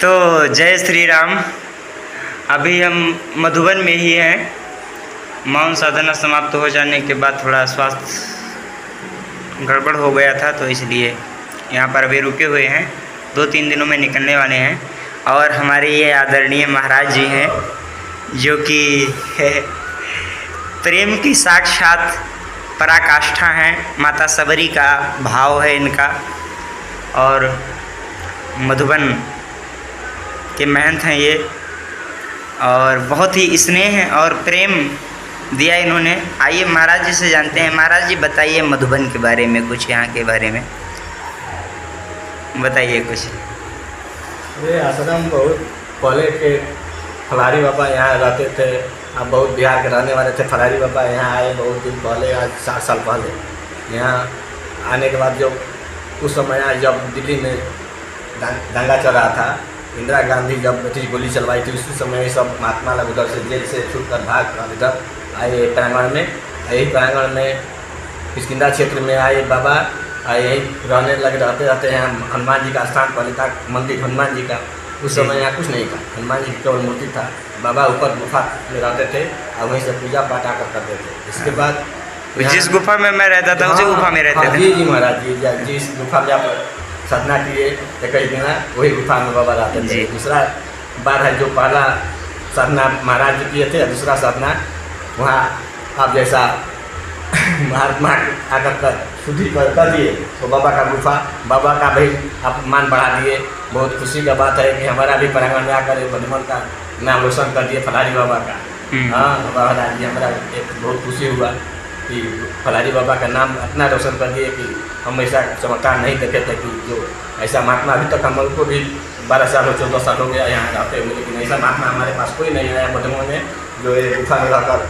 तो जय श्री राम। अभी हम मधुबन में ही हैं। मौन साधना समाप्त हो जाने के बाद थोड़ा स्वास्थ्य गड़बड़ हो गया था, तो इसलिए यहाँ पर अभी रुके हुए हैं। 2-3 दिनों में निकलने वाले हैं। और हमारे ये आदरणीय महाराज जी हैं जो कि प्रेम की साक्षात पराकाष्ठा हैं। माता सबरी का भाव है इनका, और मधुबन के महंत हैं ये, और बहुत ही स्नेह और प्रेम दिया इन्होंने। आइए महाराज जी से जानते हैं। महाराज जी बताइए मधुबन के बारे में कुछ, यहाँ के बारे में बताइए कुछ। ये आश्रम बहुत पहले के फलारी बाबा यहाँ रहते थे। अब बहुत बिहार के रहने वाले थे। फलारी बाबा यहाँ आए बहुत दिन पहले, आज 7 साल पहले। यहाँ आने के बाद जब उस समय जब दिल्ली में दंगा चल रहा था, इंदिरा गांधी जब ब्रिटिश गोली चलवाई थी, उसी समय सब महात्मा लोग उधर से जेल से छूटकर भाग कर इधर आए प्रांगण में। यही प्रांगण में किष्किंधा क्षेत्र में आए बाबा, यही रहने लगे। रहते हैं हनुमान जी का स्थान पहले था, मंदिर हनुमान जी का। उस समय यहाँ कुछ नहीं था, हनुमान जी की केवल मूर्ति था। बाबा ऊपर गुफा में रहते थे और वहीं से पूजा पाठ आकर करते थे। इसके बाद जिस गुफा में मैं रहता था उसी गुफा में रहते थे। जी जी महाराज जी, जिस गुफा में आप साधना किए 21 दिन, वही गुफा में बाबा रहते थे। दूसरा बार है जो पहला साधना महाराज जी किए थे, दूसरा साधना वहाँ आप जैसा महात्मा आकर कर शुद्धि कर दिए, तो बाबा का गुफा, बाबा का भी आप मान बढ़ा दिए। बहुत खुशी का बात है कि हमारा भी प्रांगण में आकर मधुबन का नाम रोशन कर दिए, फलारी बाबा का। हाँ महाराज जी, हमारा एक बहुत खुशी हुआ कि फलारी बाबा का नाम इतना रोशन कर दिए कि हम ऐसा चमत्कार नहीं देखे थे कि जो ऐसा महात्मा अभी तक हम को भी 12 साल हो 14 साल हो गया यहाँ रहते हुए, लेकिन ऐसा महात्मा हमारे पास कोई नहीं आया मधुबन में जो ये गुफा में रहकर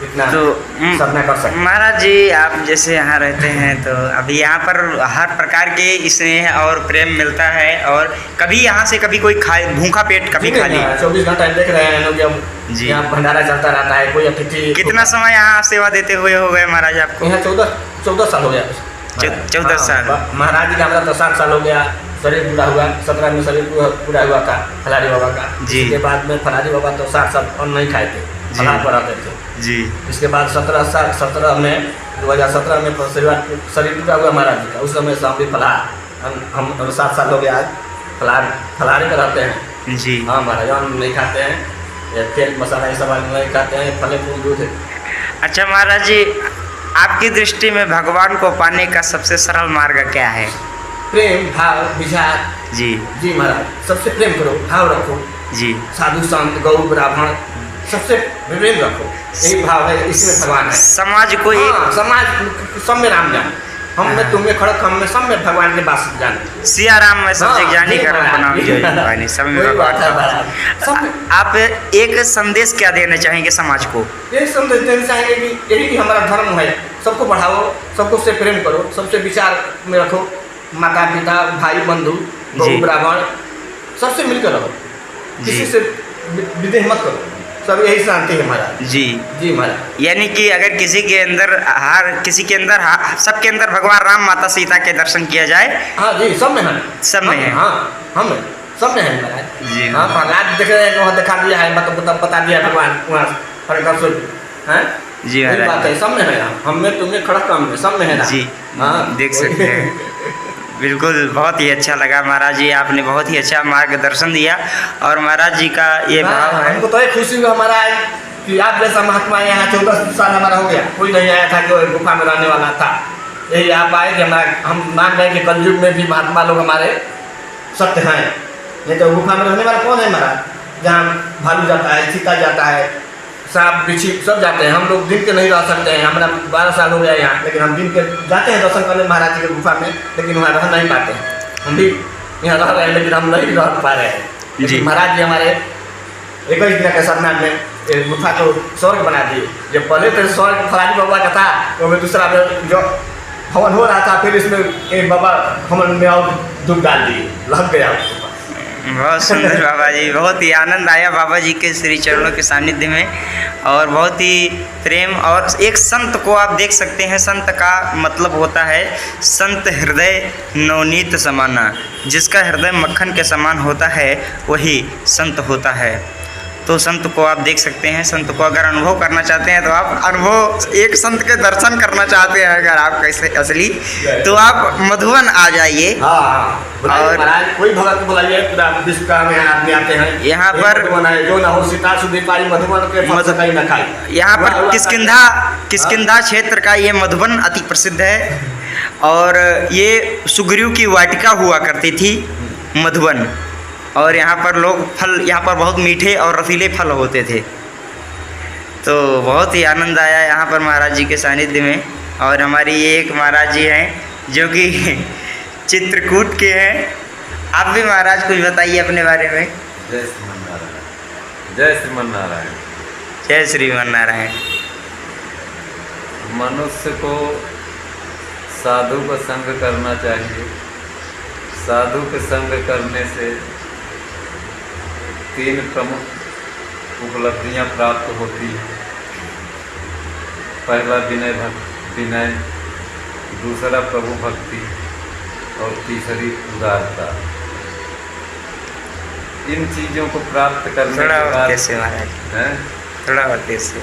इतना तो साधना कर सकते। महाराज जी आप जैसे यहाँ रहते हैं, तो अभी यहाँ पर हर प्रकार के स्नेह और प्रेम मिलता है, और कभी यहाँ से कभी कोई भूखा पेट कभी खाली 24 घंटा देख रहे हैं लोग जी। यहाँ भंडारा चलता रहता है। कोई अतिथि कितना समय यहाँ सेवा देते हुए हो गए महाराज आपको? यहाँ 14 साल हो गया। 14 साल। महाराज जी का हमारा तो 7 साल हो गया। शरीर पूरा हुआ 17 में, शरीर पूरा हुआ था फलारी बाबा का जी। इसके बाद में फलारी बाबा तो 7 साल अन्न नहीं खाए थे, फलार पर रहते थे जी। इसके बाद 2017 में 2017 में शरीर पूरा हुआ महाराज जी का। उस समय से हम भी फलार, हम 7 साल हो गया आज फलारी पर रहते हैं जी। हाँ महाराज, हम नहीं खाते हैं तेल मसाला ये सब नहीं खाते हैं, फले फूल दूध। अच्छा महाराज जी, आपकी दृष्टि में भगवान को पाने का सबसे सरल मार्ग क्या है? प्रेम भाव विचार जी जी महाराज। सबसे प्रेम करो, भाव रखो जी। साधु संत गौ ब्राह्मण सबसे विभिन्न रखो, यही भाव है, इसमें भगवान है। समाज को एक समाज सब में राम जान, हम में तुम में खड़क, हम में सब में भगवान के बात जाने। सिया राम में सब जग जानी कर नाम जो सब में भगवान। आप एक संदेश क्या देना चाहेंगे समाज को? ये संदेश देना चाहेंगे कि यही हमारा धर्म है, सबको बढ़ाओ, सबको से प्रेम करो, सबसे विचार में रखो। माता पिता भाई बंधु गौ ब्राह्मण सबसे मिलकर रहो, किसी से विदेह मत करो, सब यही शांति है महाराज जी जी महाराज। यानी कि अगर किसी के अंदर सबके अंदर भगवान राम माता सीता के दर्शन किया जाए। हाँ जी, सब में है, सब में है। हाँ हम सब में है महाराज जी। हाँ प्रहलाद देख रहे हैं, वहाँ दिखा दिया है, मतलब बता दिया भगवान वहाँ है जी महाराज। बात है, सब में है, हम में तुम्हें खड़क काम में सब में है जी। हाँ देख सकते हैं। बिल्कुल, बहुत ही अच्छा लगा महाराज जी, आपने बहुत ही अच्छा मार्गदर्शन दिया। और महाराज जी का ये भाव है, हमको तो एक खुशी हुआ महाराज कि आप जैसा महात्मा यहाँ 14 साल हमारा हो गया, कोई नहीं आया था जो गुफा में रहने वाला था। यही आप आए कि हम मान रहे कि कलयुग में भी महात्मा लोग हमारे सत्य हैं। नहीं तो गुफा में रहने वाला कौन है महाराज? जहाँ भालू जाता है, सीता जाता है, सांप बिच्छी सब जाते हैं। हम लोग दिन के नहीं रह सकते हैं, हमारा 12 साल हो गया यहाँ, लेकिन हम दिन के जाते हैं दर्शन करने महाराज जी के गुफा में, लेकिन वहाँ रह नहीं पाते हैं। हम भी यहाँ रह रहे हैं, लेकिन हम नहीं रह पा रहे हैं। लेकिन महाराज जी हमारे 21 दिन के साधना में गुफा को स्वर्ग बना दिए। जब पहले तो स्वर्ग फलारी बाबा का था, तो में दूसरा जो हवन हो रहा था, फिर इसमें एक बाबा हवन में और धूप डाल दिए, लग गया बहुत सुंदर बाबा जी, बहुत ही आनंद आया बाबा जी के श्री चरणों के सानिध्य में। और बहुत ही प्रेम। और एक संत को आप देख सकते हैं, संत का मतलब होता है संत हृदय नवनीत समाना। जिसका हृदय मक्खन के समान होता है वही संत होता है। तो संत को आप देख सकते हैं। संत को अगर अनुभव करना चाहते हैं तो आप अनुभव, एक संत के दर्शन करना चाहते हैं अगर आप कैसे असली, तो आप मधुबन आ जाइए। और कोई भगत को बुलाइए, पूरा विश्व का में आदमी आते हैं यहाँ पर। जो ना हो सीता सुधी पाई मधुबन के फल से कहीं न खाई। यहाँ पर किष्किंधा क्षेत्र का ये मधुबन अति प्रसिद्ध है। और ये सुग्रीव की वाटिका हुआ करती थी मधुबन। और यहाँ पर लोग फल, यहाँ पर बहुत मीठे और रसीले फल होते थे। तो बहुत ही आनंद आया यहाँ पर महाराज जी के सानिध्य में। और हमारी ये एक महाराज जी हैं जो कि चित्रकूट के हैं। आप भी महाराज कुछ बताइए अपने बारे में। जय श्रीमन्नारायण। जय श्रीमन्नारायण। जय श्रीमन्नारायण। मनुष्य को साधु का संग करना चाहिए। साधु के संग करने से 3 प्रमुख उपलब्धियां प्राप्त होती हैं। पहला विनय, दूसरा प्रभु भक्ति और तीसरी उदारता। इन चीज़ों को प्राप्त करने के बाद कैसे महाराज, थोड़ा और कैसे,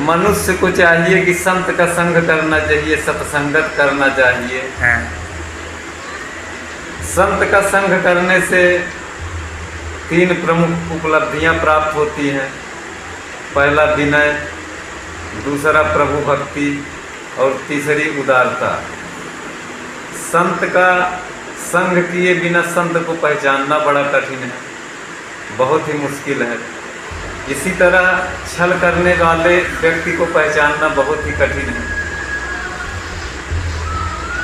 मनुष्य को चाहिए कि संत का संग करना चाहिए, सत्संगत करना चाहिए। संत का संग करने से 3 प्रमुख उपलब्धियां प्राप्त होती हैं। पहला विनय, दूसरा प्रभु भक्ति और तीसरी उदारता। संत का संग किए बिना संत को पहचानना बड़ा कठिन है, बहुत ही मुश्किल है। इसी तरह छल करने वाले व्यक्ति को पहचानना बहुत ही कठिन है।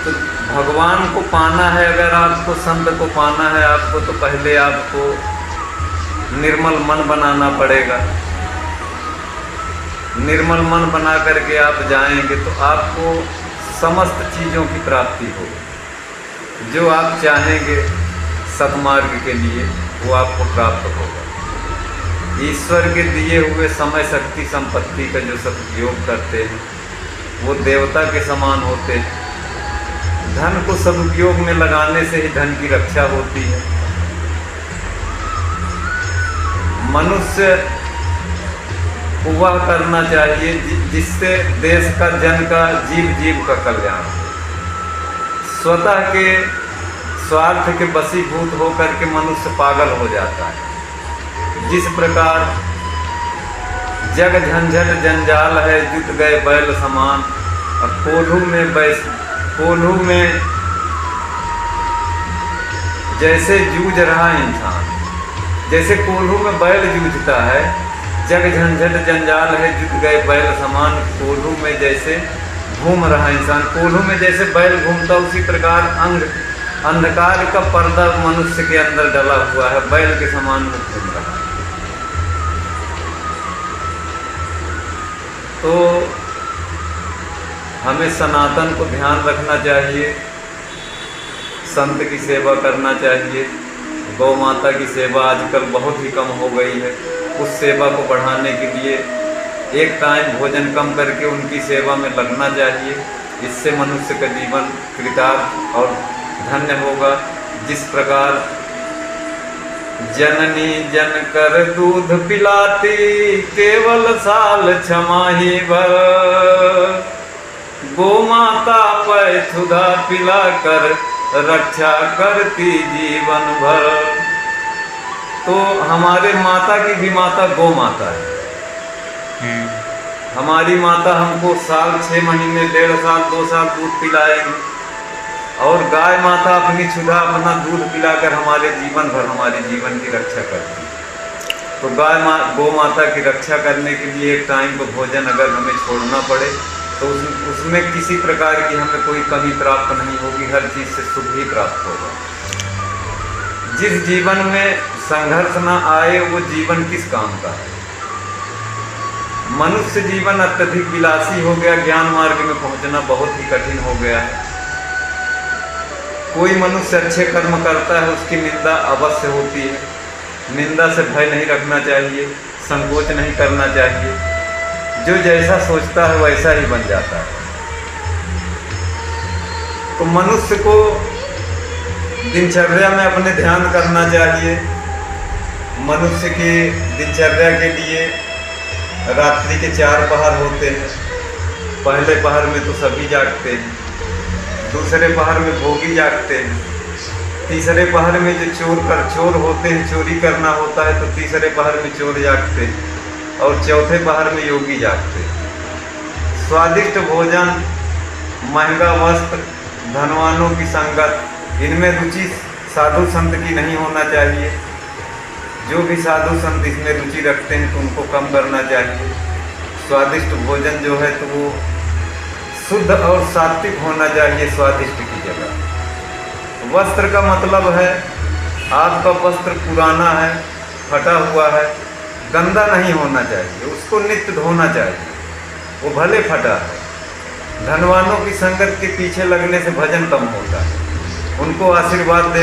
तो भगवान को पाना है, अगर आपको संत को पाना है आपको, तो पहले आपको निर्मल मन बनाना पड़ेगा। निर्मल मन बना करके आप जाएंगे तो आपको समस्त चीज़ों की प्राप्ति होगी। जो आप चाहेंगे सतमार्ग के लिए वो आपको प्राप्त होगा। ईश्वर के दिए हुए समय, शक्ति, संपत्ति का जो सदुपयोग करते हैं वो देवता के समान होते हैं। धन को सदुपयोग में लगाने से ही धन की रक्षा होती है। मनुष्य को वह करना चाहिए जिससे देश का, जन का, जीव का कल्याण हो। स्वतः के स्वार्थ के वशीभूत होकर के मनुष्य पागल हो जाता है। जिस प्रकार जग झंझट जंजाल है, जुट गए बैल समान, और कोल्हू में जैसे जूझ रहा इंसान, जैसे कोल्हू में बैल जूझता है, जग झंझट जंजाल है, जुट गए बैल समान, कोल्हू में जैसे घूम रहा इंसान। कोल्हू में जैसे बैल घूमता, उसी प्रकार अंधकार का पर्दा मनुष्य के अंदर डला हुआ है, बैल के समान वो घूम रहा है। तो हमें सनातन को ध्यान रखना चाहिए, संत की सेवा करना चाहिए। गौ माता की सेवा आजकल बहुत ही कम हो गई है। उस सेवा को बढ़ाने के लिए एक टाइम भोजन कम करके उनकी सेवा में लगना चाहिए। इससे मनुष्य का जीवन कृतार्थ और धन्य होगा। जिस प्रकार जननी जन कर दूध पिलाती, केवल साल छमाही भर, गो माता पर सुधा पिला कर रक्षा करती जीवन भर। तो हमारे माता की भी माता गौ माता है। हमारी माता हमको साल 6 महीने, 1.5 साल, 2 साल दूध पिलाएगी, और गाय माता अपनी सुधा, अपना दूध पिलाकर हमारे जीवन भर हमारे जीवन की रक्षा करती है। तो गौ माता की रक्षा करने के लिए एक टाइम को भोजन अगर हमें छोड़ना पड़े तो उसमें किसी प्रकार की हमें कोई कमी प्राप्त नहीं होगी, हर चीज़ से सुख ही प्राप्त होगा। जिस जीवन में संघर्ष न आए वो जीवन किस काम का है। मनुष्य जीवन अत्यधिक विलासी हो गया, ज्ञान मार्ग में पहुंचना बहुत ही कठिन हो गया है। कोई मनुष्य अच्छे कर्म करता है उसकी निंदा अवश्य होती है। निंदा से भय नहीं रखना चाहिए, संकोच नहीं करना चाहिए। जो जैसा सोचता है वैसा ही बन जाता है। तो मनुष्य को दिनचर्या में अपने ध्यान करना चाहिए। मनुष्य की दिनचर्या के लिए रात्रि के 4 पहर होते हैं। पहले पहर में तो सभी जागते हैं, दूसरे पहर में भोगी जागते हैं, तीसरे पहर में जो चोर होते हैं, चोरी करना होता है तो तीसरे पहर में चोर जागते हैं और चौथे पहर में योगी जागते हैं। स्वादिष्ट भोजन, महंगा वस्त्र, धनवानों की संगत, इनमें रुचि साधु संत की नहीं होना चाहिए। जो भी साधु संत इसमें रुचि रखते हैं तो उनको कम करना चाहिए। स्वादिष्ट भोजन जो है तो वो शुद्ध और सात्विक होना चाहिए स्वादिष्ट की जगह। वस्त्र का मतलब है आपका वस्त्र पुराना है, फटा हुआ है, गंदा नहीं होना चाहिए, उसको नित्य धोना चाहिए, वो भले फटा है। धनवानों की संगत के पीछे लगने से भजन कम होता है। उनको आशीर्वाद दे